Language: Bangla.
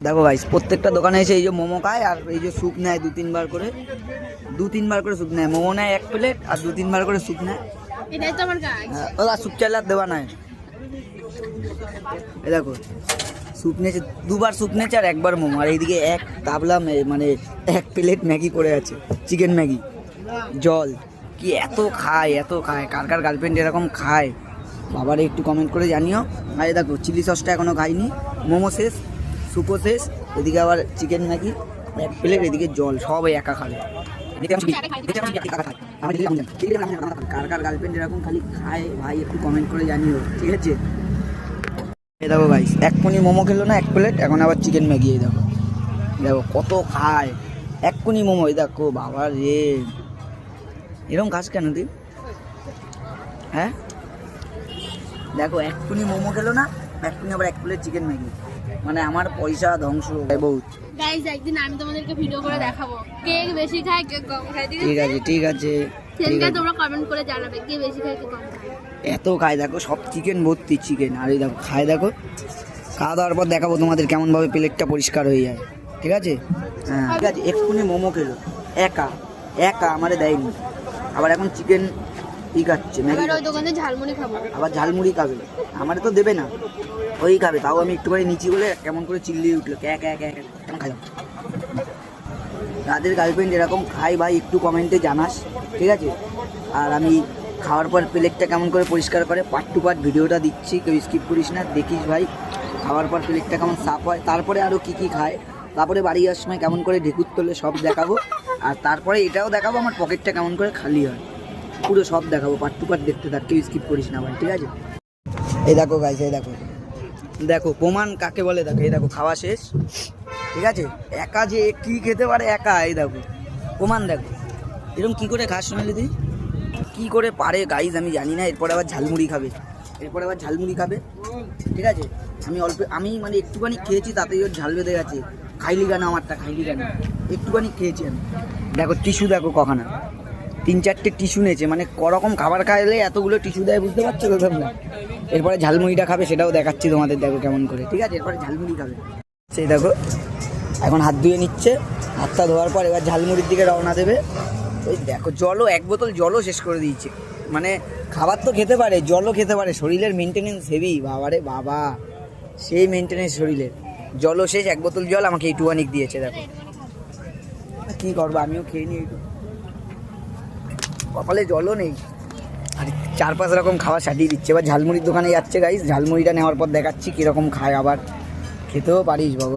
দেখো গাইস, প্রত্যেকটা দোকানে এসে এই যে মোমো খায় আর এই যে স্যুপ নেয় দু তিনবার করে স্যুপ নেয়। মোমো নেয় 1 প্লেট আর 2-3 বার করে স্যুপ নেয়। এটাই তো আমার কাজ। ওরা স্যুপ চাইলে আর দেওয়া নাই। এই দেখো স্যুপ নিয়েছে, 2বার স্যুপ নিয়েছে আর 1বার মোমো। আর এইদিকে এক তাবলা মানে 1 প্লেট ম্যাগি করে আছে, চিকেন ম্যাগি, জল। কি এত খায় কার কার গার্লফ্রেন্ড এরকম খায় বাবারে একটু কমেন্ট করে জানিও। আর এই দেখো চিলি সসটা এখনো খাইনি, মোমো শেষ, সুপো শেষ, এদিকে আবার চিকেন ম্যাগি 1 প্লেট, এদিকে জল, সবাই একা খাবে। কার কার গার্লফ্রেন্ড এরকম খালি খায় ভাই একটু কমেন্ট করে জানিও, ঠিক আছে? এই দেখো গাইস, 1 কোনি মোমো খেলো না 1 প্লেট, এখন আবার চিকেন ম্যাগি। এই দেখো দেখো কত খায় 1 কোনি মোমো। এই দেখো বাবা রে, এরকম খাস কেন তুই? হ্যাঁ দেখো 1 কোনি মোমো খেলো না, 1 কোনি আবার 1 প্লেট চিকেন ম্যাগি। মানে আমার পয়সা ধ্বংস বহুত। গাইস একদিন আমি তোমাদেরকে ভিডিও করে দেখাবো কে বেশি খায় কে কম খায়। ঠিক আছে সেটা তোমরা কমেন্ট করে জানাবে কে বেশি খায় কে কম খায়। এত খায় দেখো, সব চিকেন ভর্তি চিকেন। আর এই দেখো খায়, দেখো খাওয়া দাওয়ার পর দেখাবো তোমাদের কেমন ভাবে প্লেটটা পরিষ্কার হয়ে যায়, ঠিক আছে? হ্যাঁ ঠিক আছে। 1 কোনি মোমো খেলো একা আমারে দেয়নি, আবার এখন চিকেন খাচ্ছে ম্যাগি। ওই দোকানে ঝালমুড়ি খাবো, আবার ঝালমুড়ি খাবে, আমারে তো দেবে না, ওই খাবে। তাও আমি একটুখানি নিচি বলে কেমন করে চিল্লিয়ে উঠলো, কেমন খাইলাম। তাদের গার্লফ্রেন্ড এরকম খাই ভাই একটু কমেন্টে জানাস, ঠিক আছে? আর আমি খাওয়ার পর প্লেটটা কেমন করে পরিষ্কার করে পার্ট টু পার্ট ভিডিওটা দিচ্ছি, কেউ স্কিপ করিস না, দেখিস ভাই খাওয়ার পর প্লেটটা কেমন সাফ হয়, তারপরে আরও কী খায়, তারপরে বাড়ি যাওয়ার সময় কেমন করে ঢেকুর তোলে সব দেখাবো। আর তারপরে এটাও দেখাবো আমার পকেটটা কেমন করে খালি হয়, পুরো সব দেখাবো। পার্ট টু পার্ট দেখতে থাক, কেউ স্কিপ করিস না ভাই, ঠিক আছে? এই দেখো গাইস, এই দেখো প্রমাণ কাকে বলে। দেখো এই দেখো খাওয়া শেষ, ঠিক আছে? একা যে কি খেতে পারে একা, এই দেখো প্রমাণ। দেখো এরকম কি করে খাস শুনলি তুই, কি করে পারে গাইস আমি জানি না। এরপরে আবার ঝালমুড়ি খাবে, ঠিক আছে? আমি মানে একটুখানি খেয়েছি, তাতেই ওর ঝাল বেঁধে গেছে। খাইলি কেন আমারটা, একটুখানি খেয়েছি আমি। দেখো টিস্যু দেখো কখানা, 3-4টে টিস্যু নিয়েছে। মানে করকম খাবার খাইলে এতগুলো টিস্যু দেয়, বুঝতে পারছো তো তোমরা? এরপরে ঝালমুড়িটা খাবে, সেটাও দেখাচ্ছি তোমাদের, দেখো কেমন করে, ঠিক আছে? এরপরে ঝালমুড়ি খাবে, সেই দেখো এখন হাত ধুয়ে নিচ্ছে, হাতটা ধোয়ার পর এবার ঝালমুড়ির দিকে রওনা দেবে। ওই দেখো জলও 1 বোতল জলও শেষ করে দিয়েছে। মানে খাবার তো খেতে পারে, জলও খেতে পারে, শরীরের মেনটেনেন্স হেভি বাবারে বাবা, সেই মেনটেনেন্স শরীরের। জলও শেষ, 1 বোতল জল আমাকে এইটুখানি দিয়েছে। দেখো কী করবো, আমিও খেয়ে নিই একটু, কপালে জলও নেই। আর 4-5 রকম খাবার সাজিয়ে দিচ্ছে। এবার ঝালমুড়ির দোকানে যাচ্ছে গাইস, ঝালমুড়িটা নেওয়ার পর দেখাচ্ছি কীরকম খায়। আবার খেতেও পারিস বাবা।